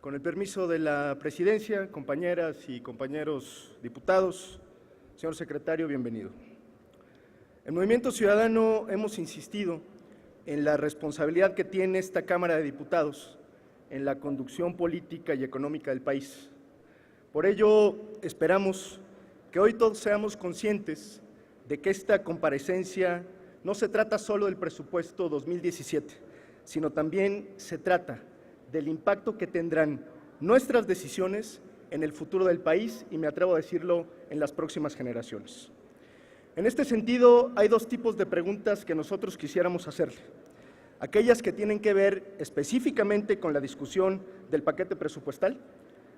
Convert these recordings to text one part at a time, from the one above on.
Con el permiso de la presidencia, compañeras y compañeros diputados, señor secretario, bienvenido. En Movimiento Ciudadano hemos insistido en la responsabilidad que tiene esta Cámara de Diputados en la conducción política y económica del país. Por ello, esperamos que hoy todos seamos conscientes de que esta comparecencia no se trata solo del presupuesto 2017, sino también se trata del impacto que tendrán nuestras decisiones en el futuro del país y, me atrevo a decirlo, en las próximas generaciones. En este sentido, hay dos tipos de preguntas que nosotros quisiéramos hacerle. Aquellas que tienen que ver específicamente con la discusión del paquete presupuestal,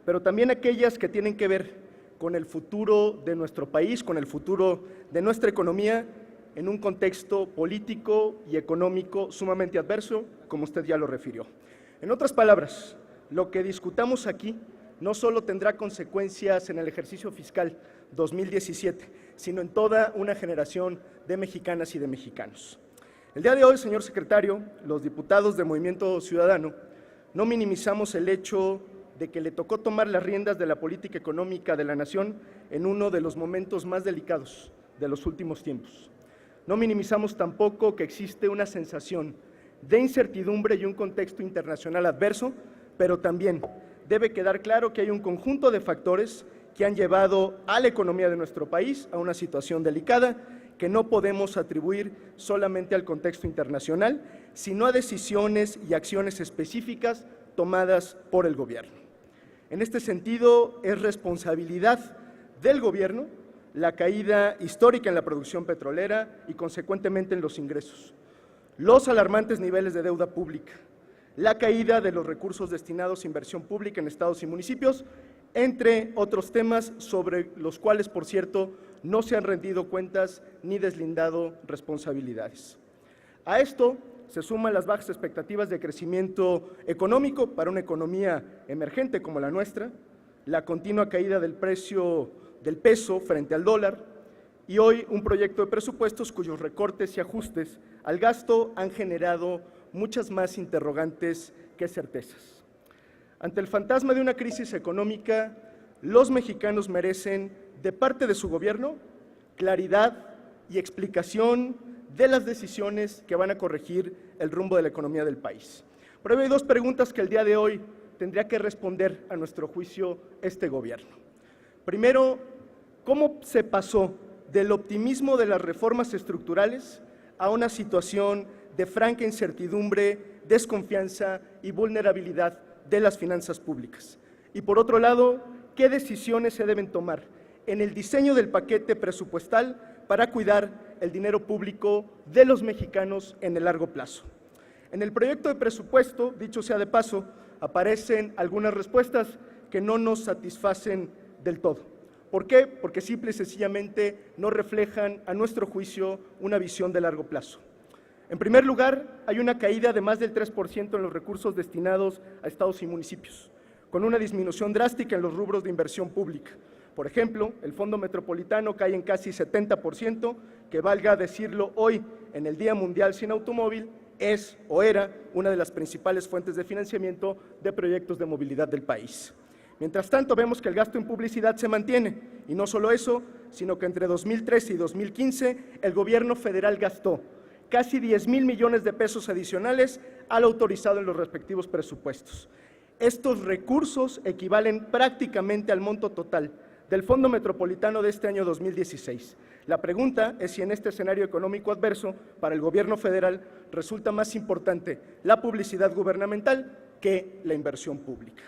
pero también aquellas que tienen que ver con el futuro de nuestro país, con el futuro de nuestra economía, en un contexto político y económico sumamente adverso, como usted ya lo refirió. En otras palabras, lo que discutamos aquí no solo tendrá consecuencias en el ejercicio fiscal 2017, sino en toda una generación de mexicanas y de mexicanos. El día de hoy, señor secretario, los diputados de Movimiento Ciudadano no minimizamos el hecho de que le tocó tomar las riendas de la política económica de la nación en uno de los momentos más delicados de los últimos tiempos. No minimizamos tampoco que existe una sensación de incertidumbre y un contexto internacional adverso, pero también debe quedar claro que hay un conjunto de factores que han llevado a la economía de nuestro país a una situación delicada que no podemos atribuir solamente al contexto internacional, sino a decisiones y acciones específicas tomadas por el gobierno. En este sentido, es responsabilidad del gobierno la caída histórica en la producción petrolera y, consecuentemente, en los ingresos, los alarmantes niveles de deuda pública, la caída de los recursos destinados a inversión pública en estados y municipios, entre otros temas sobre los cuales, por cierto, no se han rendido cuentas ni deslindado responsabilidades. A esto se suman las bajas expectativas de crecimiento económico para una economía emergente como la nuestra, la continua caída del precio del peso frente al dólar y hoy un proyecto de presupuestos cuyos recortes y ajustes al gasto han generado muchas más interrogantes que certezas. Ante el fantasma de una crisis económica, los mexicanos merecen, de parte de su gobierno, claridad y explicación de las decisiones que van a corregir el rumbo de la economía del país. Pero hay dos preguntas que el día de hoy tendría que responder, a nuestro juicio, este gobierno. Primero, ¿cómo se pasó del optimismo de las reformas estructurales a una situación de franca incertidumbre, desconfianza y vulnerabilidad de las finanzas públicas? Y por otro lado, ¿qué decisiones se deben tomar en el diseño del paquete presupuestal para cuidar el dinero público de los mexicanos en el largo plazo? En el proyecto de presupuesto, dicho sea de paso, aparecen algunas respuestas que no nos satisfacen del todo. ¿Por qué? Porque simple y sencillamente no reflejan, a nuestro juicio, una visión de largo plazo. En primer lugar, hay una caída de más del 3% en los recursos destinados a estados y municipios, con una disminución drástica en los rubros de inversión pública. Por ejemplo, el Fondo Metropolitano cae en casi 70%, que, valga decirlo hoy, en el Día Mundial Sin Automóvil, es o era una de las principales fuentes de financiamiento de proyectos de movilidad del país. Mientras tanto, vemos que el gasto en publicidad se mantiene, y no solo eso, sino que entre 2013 y 2015 el gobierno federal gastó casi 10,000 millones de pesos adicionales al autorizado en los respectivos presupuestos. Estos recursos equivalen prácticamente al monto total del Fondo Metropolitano de este año 2016. La pregunta es si en este escenario económico adverso para el gobierno federal resulta más importante la publicidad gubernamental que la inversión pública.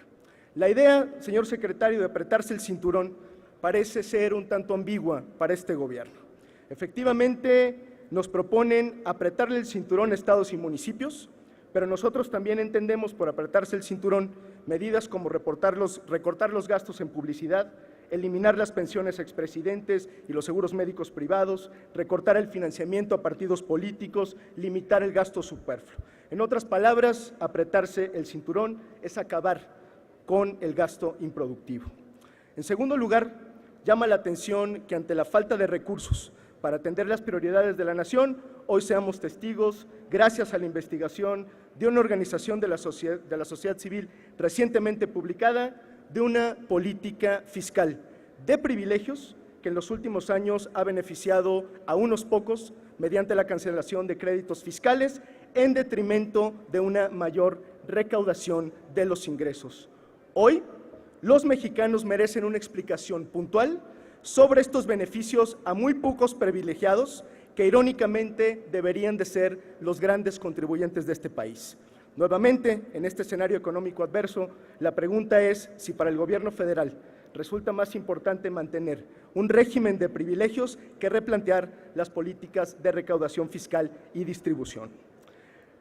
La idea, señor secretario, de apretarse el cinturón parece ser un tanto ambigua para este gobierno. Efectivamente, nos proponen apretarle el cinturón a estados y municipios, pero nosotros también entendemos por apretarse el cinturón medidas como recortar los gastos en publicidad, eliminar las pensiones a expresidentes y los seguros médicos privados, recortar el financiamiento a partidos políticos, limitar el gasto superfluo. En otras palabras, apretarse el cinturón es acabar con el gasto improductivo. En segundo lugar, llama la atención que ante la falta de recursos para atender las prioridades de la nación, hoy seamos testigos, gracias a la investigación de una organización de la sociedad civil recientemente publicada, de una política fiscal de privilegios que en los últimos años ha beneficiado a unos pocos mediante la cancelación de créditos fiscales en detrimento de una mayor recaudación de los ingresos. Hoy, los mexicanos merecen una explicación puntual sobre estos beneficios a muy pocos privilegiados que irónicamente deberían de ser los grandes contribuyentes de este país. Nuevamente, en este escenario económico adverso, la pregunta es si para el gobierno federal resulta más importante mantener un régimen de privilegios que replantear las políticas de recaudación fiscal y distribución.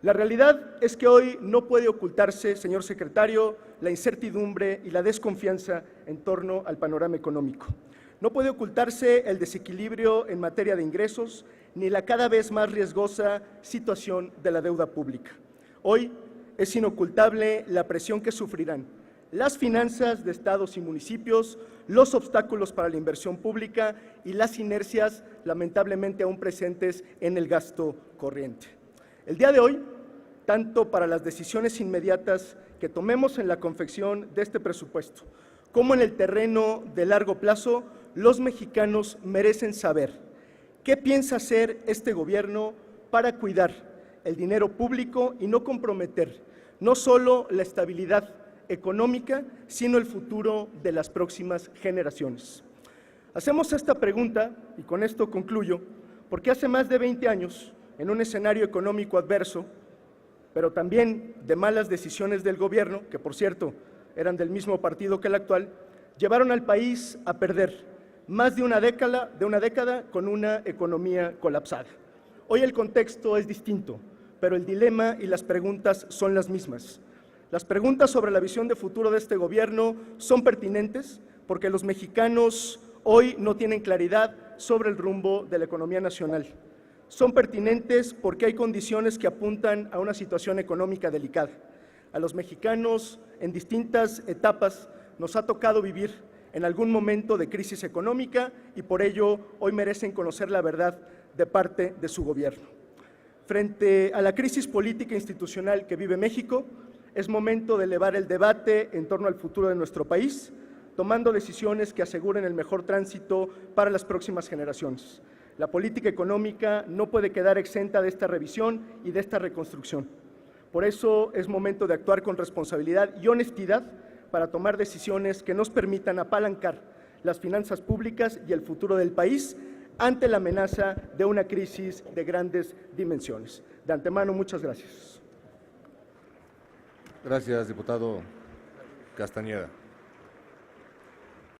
La realidad es que hoy no puede ocultarse, señor secretario, la incertidumbre y la desconfianza en torno al panorama económico. No puede ocultarse el desequilibrio en materia de ingresos ni la cada vez más riesgosa situación de la deuda pública. Hoy es inocultable la presión que sufrirán las finanzas de estados y municipios, los obstáculos para la inversión pública y las inercias lamentablemente aún presentes en el gasto corriente. El día de hoy, tanto para las decisiones inmediatas que tomemos en la confección de este presupuesto, como en el terreno de largo plazo, los mexicanos merecen saber qué piensa hacer este gobierno para cuidar el dinero público y no comprometer no solo la estabilidad económica, sino el futuro de las próximas generaciones. Hacemos esta pregunta, y con esto concluyo, porque hace más de 20 años, en un escenario económico adverso, pero también de malas decisiones del gobierno, que por cierto eran del mismo partido que el actual, llevaron al país a perder más de una década con una economía colapsada. Hoy el contexto es distinto, pero el dilema y las preguntas son las mismas. Las preguntas sobre la visión de futuro de este gobierno son pertinentes porque los mexicanos hoy no tienen claridad sobre el rumbo de la economía nacional. Son pertinentes porque hay condiciones que apuntan a una situación económica delicada. A los mexicanos en distintas etapas nos ha tocado vivir en algún momento de crisis económica y por ello hoy merecen conocer la verdad de parte de su gobierno. Frente a la crisis política e institucional que vive México, es momento de elevar el debate en torno al futuro de nuestro país, tomando decisiones que aseguren el mejor tránsito para las próximas generaciones. La política económica no puede quedar exenta de esta revisión y de esta reconstrucción. Por eso es momento de actuar con responsabilidad y honestidad para tomar decisiones que nos permitan apalancar las finanzas públicas y el futuro del país ante la amenaza de una crisis de grandes dimensiones. De antemano, muchas gracias. Gracias, diputado Castañeda.